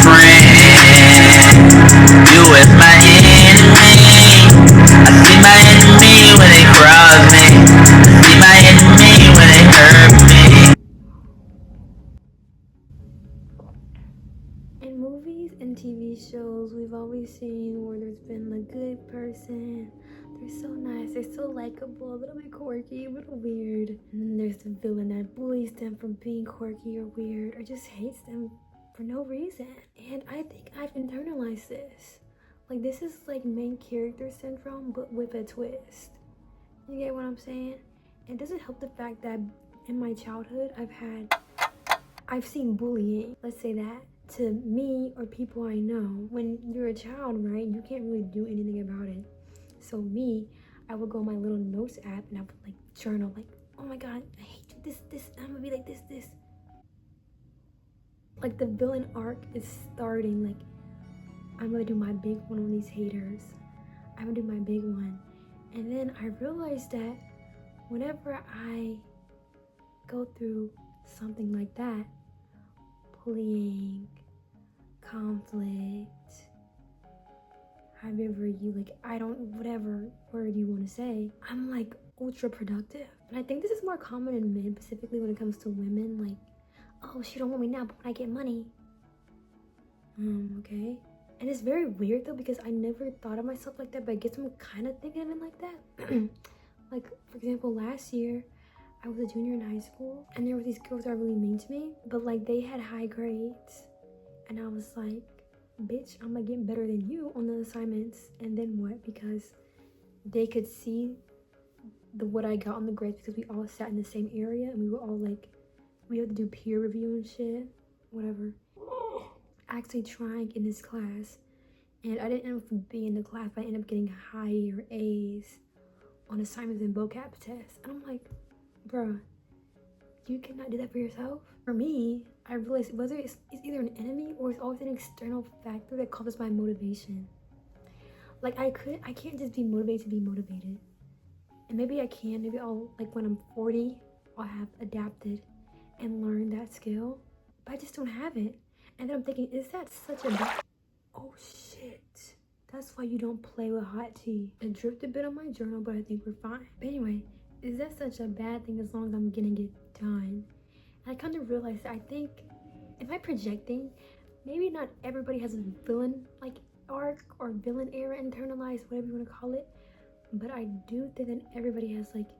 friend. You is my enemy. I see my enemy when they cross me. I see my enemy when they hurt me. In movies and TV shows, we've always seen where there's been a good person. They're so nice, they're so likable, a little bit quirky, a little weird. And then there's the villain that bullies them for being quirky or weird or just hates them for no reason. And I think I've internalized this. Like, this is like main character syndrome, but with a twist. You get what I'm saying? It doesn't help the fact that in my childhood, I've seen bullying, let's say that, to me or people I know. When you're a child, right, you can't really do anything about it. So me, I would go on my little notes app and I would like journal, like, oh my god, I hate you, this, I'm gonna be like this. Like the villain arc is starting, like, I'm gonna do my big one on these haters. I'm gonna do my big one. And then I realized that whenever I go through something like that, bullying, conflict, however you like, I don't, whatever word you want to say, I'm like ultra productive. And I think this is more common in men, specifically when it comes to women. Like, oh, she don't want me now, but when I get money, okay. And it's very weird though, because I never thought of myself like that, but I guess I'm kind of thinking of it like that. Like, for example, last year I was a junior in high school and there were these girls that were really mean to me, but like they had high grades and I was like, bitch, I'm gonna get better than you on the assignments. And then what? Because they could see what I got on the grades, because we all sat in the same area and we were all like, we had to do peer review and shit, whatever. Actually trying in this class, and I didn't end up being in the class, but I ended up getting higher A's on assignments and vocab tests. And I'm like, bruh, you cannot do that for yourself. For me, I realized whether it's either an enemy or it's always an external factor that causes my motivation. Like I can't just be motivated to be motivated. And maybe I can, maybe I'll, like when I'm 40, I'll have adapted and learned that skill, but I just don't have it. And then I'm thinking, is that such a bad, oh shit. That's why you don't play with hot tea. It dripped a bit on my journal, but I think we're fine. But anyway, is that such a bad thing as long as I'm getting it done? And I kind of realized that I think, am I projecting? Maybe not everybody has a villain like arc or villain era internalized, whatever you want to call it. But I do think that everybody has like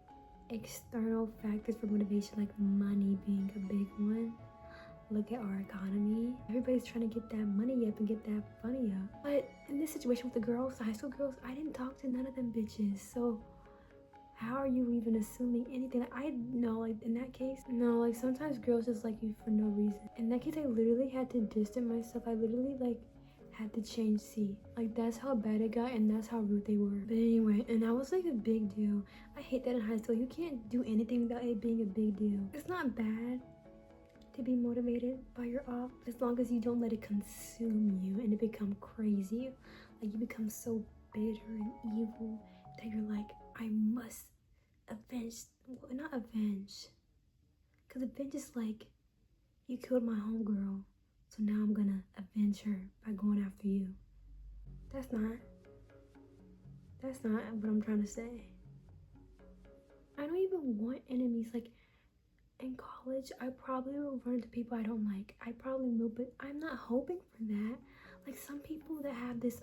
external factors for motivation, like money being a big one. Look at our economy. Everybody's trying to get that money up and get that money up. But in this situation with the girls, the high school girls, I didn't talk to none of them bitches. So how are you even assuming anything? Like, I know, like in that case, no, like sometimes girls just like you for no reason. In that case, I literally had to distance myself. I literally like had to change seat. Like that's how bad it got and that's how rude they were. But anyway, and that was like a big deal. I hate that in high school. You can't do anything without it being a big deal. It's not bad to be motivated by your op, as long as you don't let it consume you and it become crazy. Like you become so bitter and evil that you're like, I must avenge. Well, not avenge, because avenge is like, you killed my homegirl, so now I'm gonna avenge her by going after you. That's not what I'm trying to say. I don't even want enemies. Like in college, I probably will run into people I don't like. I probably will, but I'm not hoping for that. Like some people that have this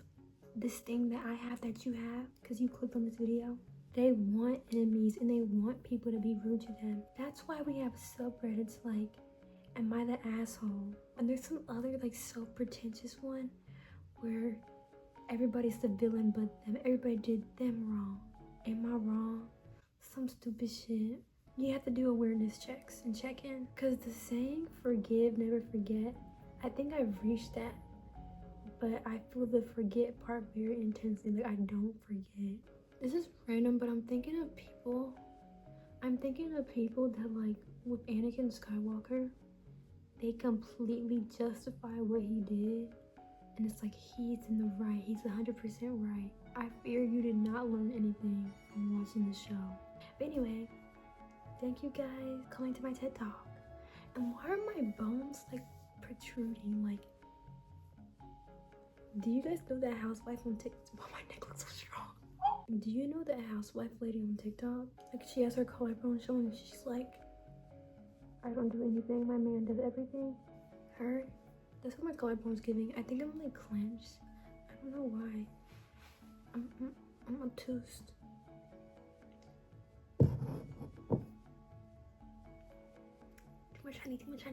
thing that I have that you have, because you clicked on this video, they want enemies and they want people to be rude to them. That's why we have subreddits like, am I the asshole? And there's some other like self-pretentious one where everybody's the villain but them. Everybody did them wrong. Am I wrong? Some stupid shit. You have to do awareness checks and check in, because the saying forgive never forget, I think I've reached that, but I feel the forget part very intensely. Like I don't forget. This is random, but I'm thinking of people that like with Anakin Skywalker, they completely justify what he did, and it's like he's in the right, he's 100% right. I fear you did not learn anything from watching the show. But anyway, thank you guys for coming to my TED Talk. And why are my bones like protruding? Like Do you guys know that housewife on TikTok? Oh, my neck looks so strong. Do you know that housewife lady on TikTok? Like, she has her collarbone showing. She's like, I don't do anything. My man does everything. Her. That's what my collarbone's giving. I think I'm like clenched. I don't know why. I'm obtuse. Too much honey.